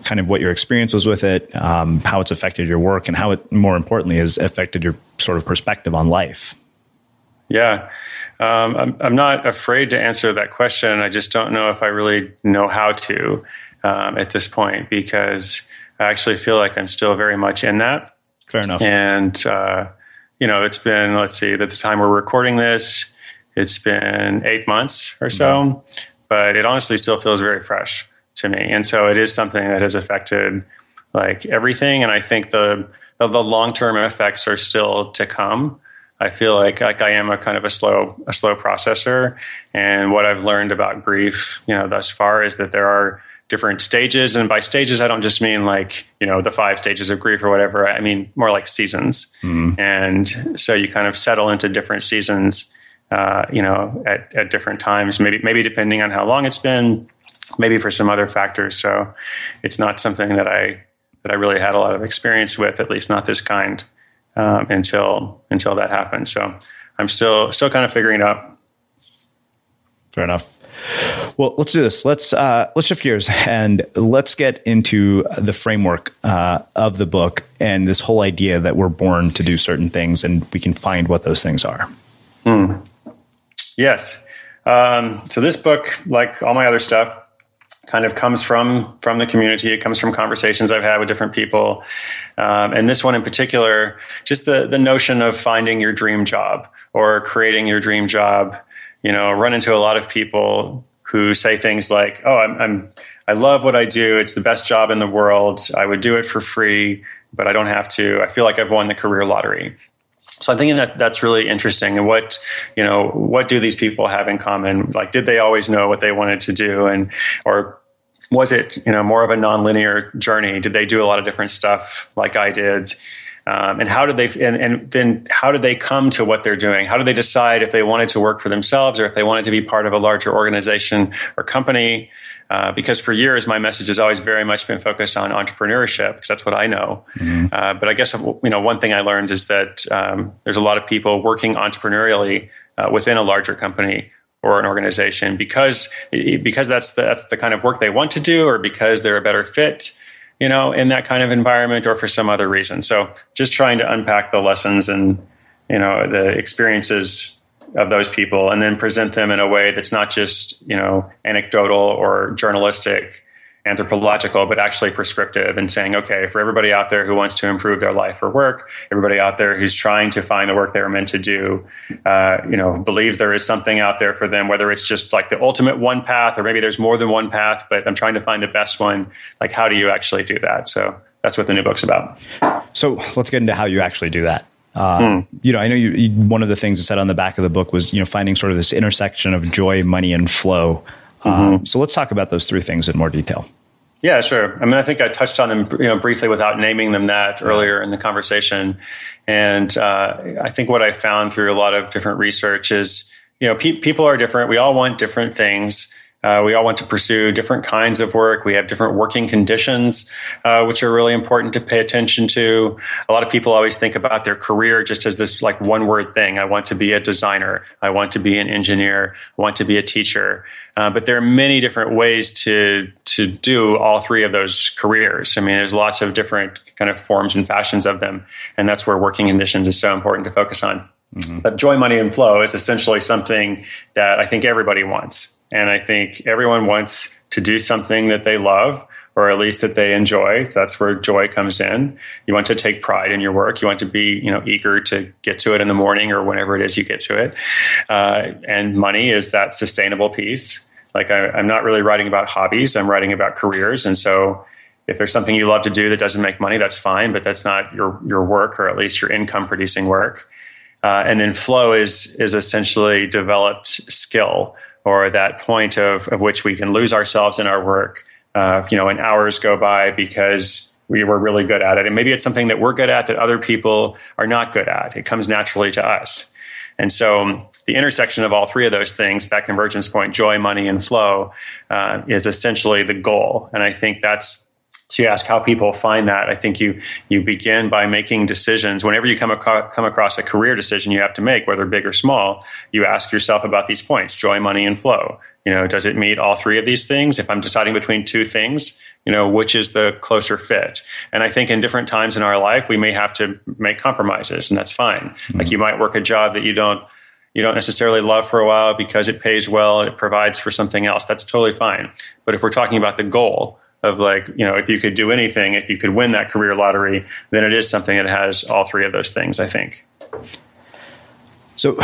kind of what your experience was with it, how it's affected your work, and how it, more importantly, has affected your sort of perspective on life. Yeah. I'm not afraid to answer that question. I just don't know if I really know how to at this point, because I actually feel like I'm still very much in that. Fair enough. And, it's been, let's see, at the time we're recording this, it's been 8 months or so, but it honestly still feels very fresh to me. And so it is something that has affected like everything. And I think the long-term effects are still to come. I feel like I am a kind of a slow processor. And what I've learned about grief, thus far is that there are different stages. And by stages, I don't just mean like, the 5 stages of grief or whatever. I mean more like seasons. And so you kind of settle into different seasons, at different times, maybe depending on how long it's been, maybe for some other factors. So it's not something that I really had a lot of experience with, at least not this kind, until that happened. So I'm still kind of figuring it out. Fair enough. Well, let's do this. Let's shift gears and let's get into the framework of the book and this whole idea that we're born to do certain things and we can find what those things are. Yes. So this book, like all my other stuff, kind of comes from the community. It comes from conversations I've had with different people. And this one in particular, just the notion of finding your dream job or creating your dream job. Run into a lot of people who say things like, "Oh, I love what I do. It's the best job in the world. I would do it for free, but I don't have to. I feel like I've won the career lottery." So I'm thinking that's really interesting. And what do these people have in common? Like, did they always know what they wanted to do? Or was it, more of a nonlinear journey? Did they do a lot of different stuff like I did? And how did then how did they come to what they're doing? How did they decide if they wanted to work for themselves or if they wanted to be part of a larger organization or company? Because for years, my message has always very much been focused on entrepreneurship, because that's what I know. But I guess, one thing I learned is that there's a lot of people working entrepreneurially within a larger company or an organization because that's the kind of work they want to do, or because they're a better fit, in that kind of environment, or for some other reason. So just trying to unpack the lessons and, the experiences of those people, and then present them in a way that's not just, anecdotal or journalistic, anthropological, but actually prescriptive, and saying, okay, for everybody out there who wants to improve their life or work, everybody out there who's trying to find the work they were meant to do, believes there is something out there for them, whether it's just like the ultimate one path, or maybe there's more than one path, but I'm trying to find the best one. Like, how do you actually do that? So that's what the new book's about. So let's get into how you actually do that. I know you one of the things that said on the back of the book was, finding sort of this intersection of joy, money, and flow. So let's talk about those 3 things in more detail. Yeah, sure. I mean, I think I touched on them, briefly without naming them that earlier in the conversation. And I think what I found through a lot of different research is, people are different. We all want different things. We all want to pursue different kinds of work. We have different working conditions, which are really important to pay attention to. A lot of people always think about their career just as this like one word thing. I want to be a designer. I want to be an engineer. I want to be a teacher. But there are many different ways to do all 3 of those careers. I mean, there's lots of different kind of forms and fashions of them. And that's where working conditions is so important to focus on. But joy, money, and flow is essentially something that I think everybody wants. And I think everyone wants to do something that they love, or at least that they enjoy. So that's where joy comes in. You want to take pride in your work. You want to be, eager to get to it in the morning or whenever it is you get to it. And money is that sustainable piece. Like I'm not really writing about hobbies. I'm writing about careers. And so if there's something you love to do that doesn't make money, that's fine, but that's not your work, or at least your income producing work. And then flow is essentially developed skill, or that point of which we can lose ourselves in our work, and hours go by because we were really good at it. And maybe it's something that we're good at that other people are not good at. It comes naturally to us. And so the intersection of all 3 of those things, that convergence point, joy, money, and flow, is essentially the goal. And I think that's So you ask how people find that. I think you begin by making decisions. Whenever you come across a career decision you have to make, whether big or small, you ask yourself about these points: joy, money, and flow. Does it meet all three of these things? If I'm deciding between two things, which is the closer fit? And I think in different times in our life, we may have to make compromises, and that's fine. Mm-hmm. Like you might work a job that you don't necessarily love for a while because it pays well and it provides for something else. That's totally fine. But if we're talking about the goal of if you could do anything, if you could win that career lottery, then it is something that has all three of those things, I think. So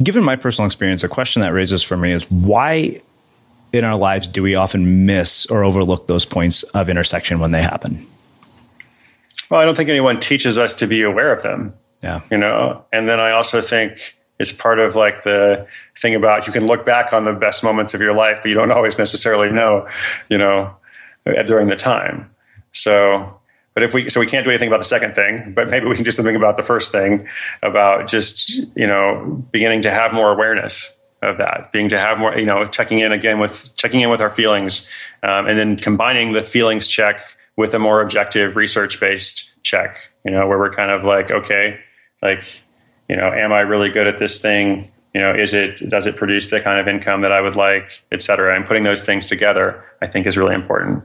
given my personal experience, a question that raises for me is why in our lives do we often miss or overlook those points of intersection when they happen? Well, I don't think anyone teaches us to be aware of them. Yeah. And then I also think it's part of the thing about you can look back on the best moments of your life, but you don't always necessarily know, during the time. So, but we can't do anything about the second thing, but maybe we can do something about the first thing, about just, beginning to have more awareness of that, being to have more, checking in with our feelings, and then combining the feelings check with a more objective research-based check, where we're kind of okay, am I really good at this thing? Does it produce the kind of income that I would like, et cetera? And putting those things together, I think, is really important.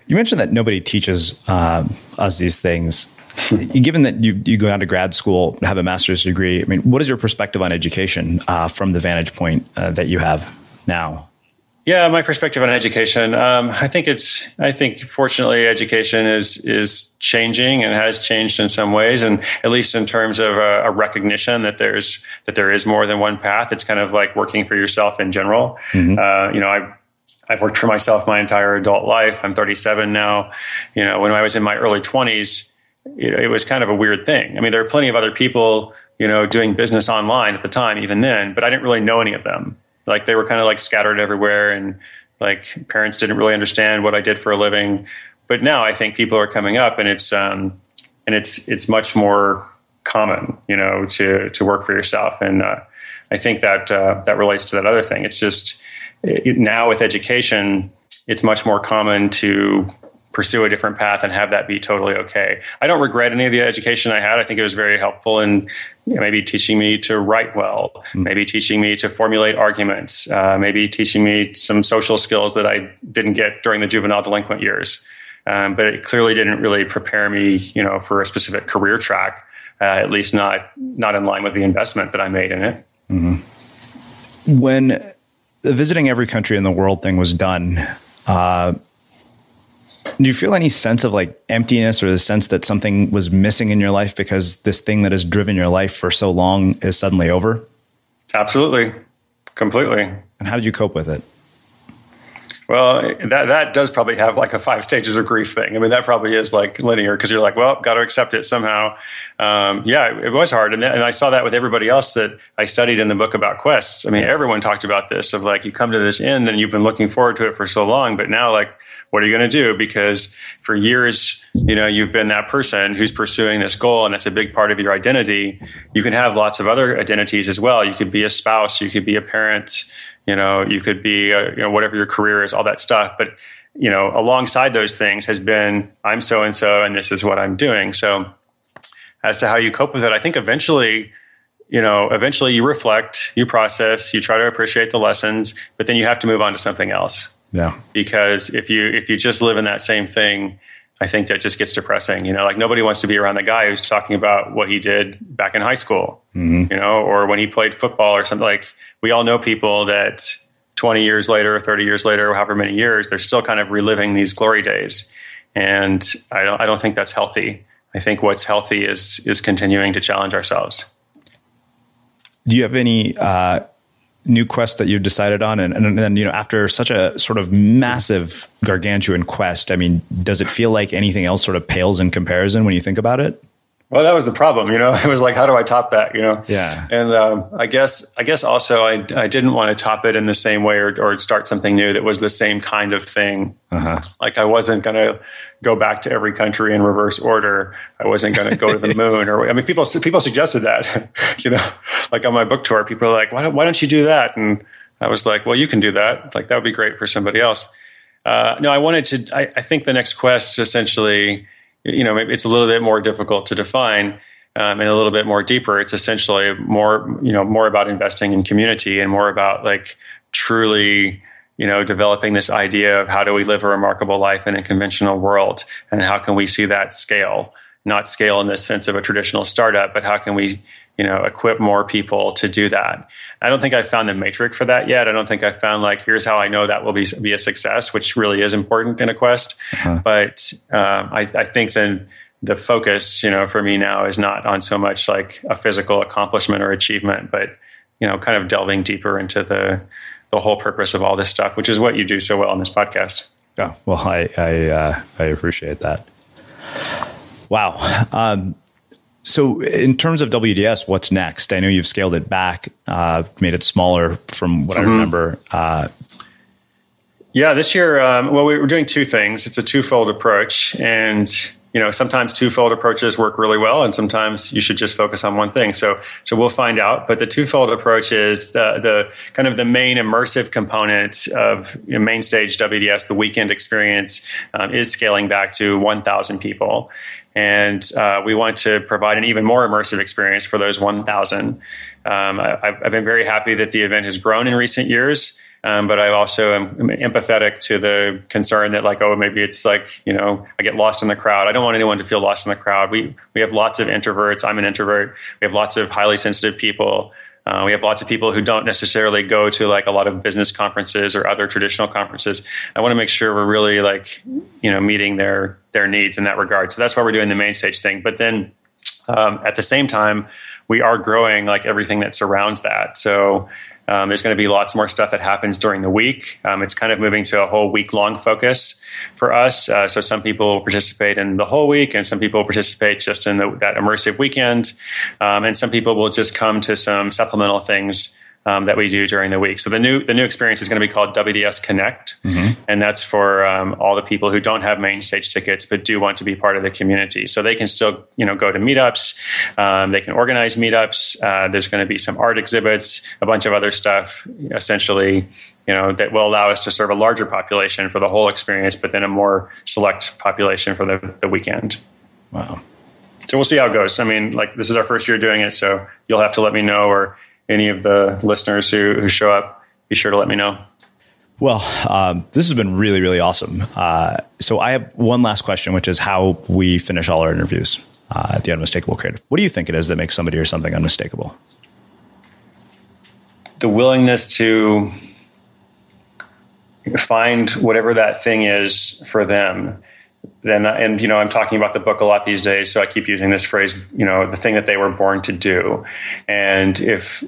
You mentioned that nobody teaches us these things. Given that you go down to grad school, have a master's degree, what is your perspective on education from the vantage point that you have now? Yeah, my perspective on education, I think fortunately education is changing and has changed in some ways, and at least in terms of a recognition that there is more than one path. It's kind of like working for yourself in general. Mm-hmm. I've worked for myself my entire adult life. I'm 37 now. When I was in my early 20s, it was kind of a weird thing. There are plenty of other people, doing business online at the time, even then, but I didn't really know any of them. They were kind of scattered everywhere, and parents didn't really understand what I did for a living. But now I think people are coming up, and it's much more common, to work for yourself. And I think that relates to that other thing. It's just now with education, it's much more common to pursue a different path and have that be totally okay. I don't regret any of the education I had. I think it was very helpful in maybe teaching me to write well, maybe teaching me to formulate arguments, maybe teaching me some social skills that I didn't get during the juvenile delinquent years. But it clearly didn't really prepare me, for a specific career track, at least not in line with the investment that I made in it. Mm-hmm. When the visiting every country in the world thing was done, do you feel any sense of emptiness, or the sense that something was missing in your life because this thing that has driven your life for so long is suddenly over? Absolutely. Completely. And how did you cope with it? Well, that does probably have a 5 stages of grief thing. That probably is linear, because you're well, got to accept it somehow. Yeah, it was hard. And I saw that with everybody else that I studied in the book about quests. Everyone talked about this of you come to this end and you've been looking forward to it for so long, but now what are you going to do? Because for years, you've been that person who's pursuing this goal, and that's a big part of your identity. You can have lots of other identities as well. You could be a spouse, you could be a parent, you could be, whatever your career is, all that stuff. But, alongside those things has been, I'm so-and-so, and this is what I'm doing. So as to how you cope with it, I think eventually you reflect, you process, you try to appreciate the lessons, but then you have to move on to something else. Yeah. Because if you just live in that same thing, I think that just gets depressing. Nobody wants to be around the guy who's talking about what he did back in high school, mm-hmm. Or when he played football or something. We all know people that 20 years later, 30 years later, however many years, they're still kind of reliving these glory days. And I don't think that's healthy. I think what's healthy is continuing to challenge ourselves. Do you have any new quest that you've decided on? And then, after such a sort of massive gargantuan quest, does it feel like anything else sort of pales in comparison when you think about it? Well, that was the problem, It was how do I top that, Yeah. And I guess also I didn't want to top it in the same way or start something new that was the same kind of thing. Uh-huh. I wasn't going to go back to every country in reverse order. I wasn't going to go to the moon. People suggested that, on my book tour, people are why don't you do that? And I was well, you can do that. That would be great for somebody else. No, I wanted to. I think the next quest essentially, maybe it's a little bit more difficult to define. And a little bit more deeper. It's essentially more about investing in community and more about like truly, developing this idea of how do we live a remarkable life in a conventional world, and how can we see that scale, not scale in the sense of a traditional startup, but how can we, equip more people to do that. I don't think I've found the metric for that yet. I don't think I've found like, here's how I know that will be a success, which really is important in a quest. Uh-huh. But I think then the focus, for me now is not on so much like a physical accomplishment or achievement, but, kind of delving deeper into the whole purpose of all this stuff, which is what you do so well on this podcast. Oh, well, I appreciate that. Wow. So in terms of WDS, what's next? I know you've scaled it back, made it smaller from what I remember. Yeah, this year, we were doing two things. It's a twofold approach, and sometimes twofold approaches work really well, and sometimes you should just focus on one thing. So we'll find out. But the twofold approach is the kind of the main immersive component of main stage WDS, the weekend experience, is scaling back to 1,000 people. And we want to provide an even more immersive experience for those 1,000. I've been very happy that the event has grown in recent years. But I also am empathetic to the concern that like, maybe it's like, I get lost in the crowd. I don't want anyone to feel lost in the crowd. We have lots of introverts. I'm an introvert. We have lots of highly sensitive people. We have lots of people who don't necessarily go to like a lot of business conferences or other traditional conferences. I want to make sure we're really like, meeting their needs in that regard. So that's why we're doing the main stage thing. But then at the same time, we are growing like everything that surrounds that. So there's going to be lots more stuff that happens during the week. It's kind of moving to a whole week-long focus for us. So some people will participate in the whole week, and some people will participate just in that immersive weekend. And some people will just come to some supplemental things that we do during the week. So the new experience is going to be called WDS Connect, and that's for all the people who don't have main stage tickets but do want to be part of the community. So they can still, go to meetups. They can organize meetups. There's going to be some art exhibits, a bunch of other stuff, essentially, that will allow us to serve a larger population for the whole experience, but then a more select population for the weekend. Wow. So we'll see how it goes. I mean, like this is our first year doing it, so you'll have to let me know, or any of the listeners who show up, be sure to let me know. Well, this has been really, really awesome. So I have one last question, which is how we finish all our interviews at the Unmistakable Creative. What do you think it is that makes somebody or something unmistakable? The willingness to find whatever that thing is for them. And I'm talking about the book a lot these days, so I keep using this phrase, the thing that they were born to do. And if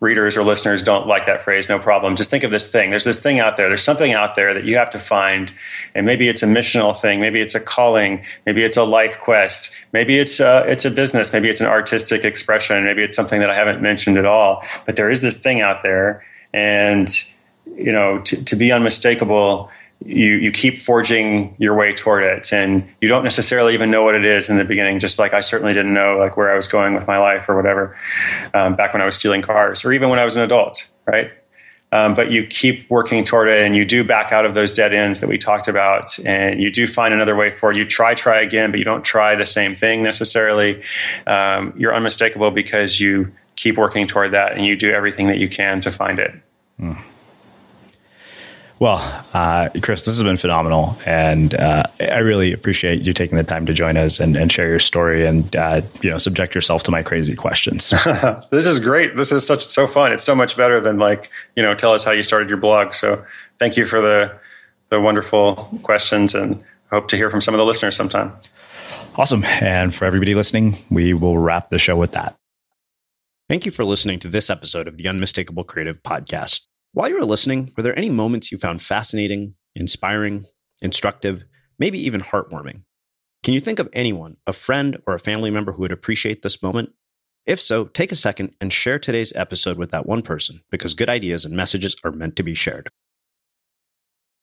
readers or listeners don't like that phrase, no problem. Just think of this thing. There's this thing out there. There's something out there that you have to find. And maybe it's a missional thing. Maybe it's a calling. Maybe it's a life quest. Maybe it's a business. Maybe it's an artistic expression. Maybe it's something that I haven't mentioned at all. But there is this thing out there. And, to be unmistakable, you keep forging your way toward it, and you don't necessarily even know what it is in the beginning. Just like I certainly didn't know like where I was going with my life or whatever, back when I was stealing cars, or even when I was an adult, right? But you keep working toward it, and you do back out of those dead ends that we talked about, and you do find another way forward. You try again, but you don't try the same thing necessarily. You're unmistakable because you keep working toward that, and you do everything that you can to find it. Mm. Well, Chris, this has been phenomenal, and I really appreciate you taking the time to join us and share your story and subject yourself to my crazy questions. This is great. This is so fun. It's so much better than tell us how you started your blog. So thank you for the wonderful questions, and hope to hear from some of the listeners sometime. Awesome. And for everybody listening, we will wrap the show with that. Thank you for listening to this episode of the Unmistakable Creative Podcast. While you were listening, were there any moments you found fascinating, inspiring, instructive, maybe even heartwarming? Can you think of anyone, a friend or a family member who would appreciate this moment? If so, take a second and share today's episode with that one person, because good ideas and messages are meant to be shared.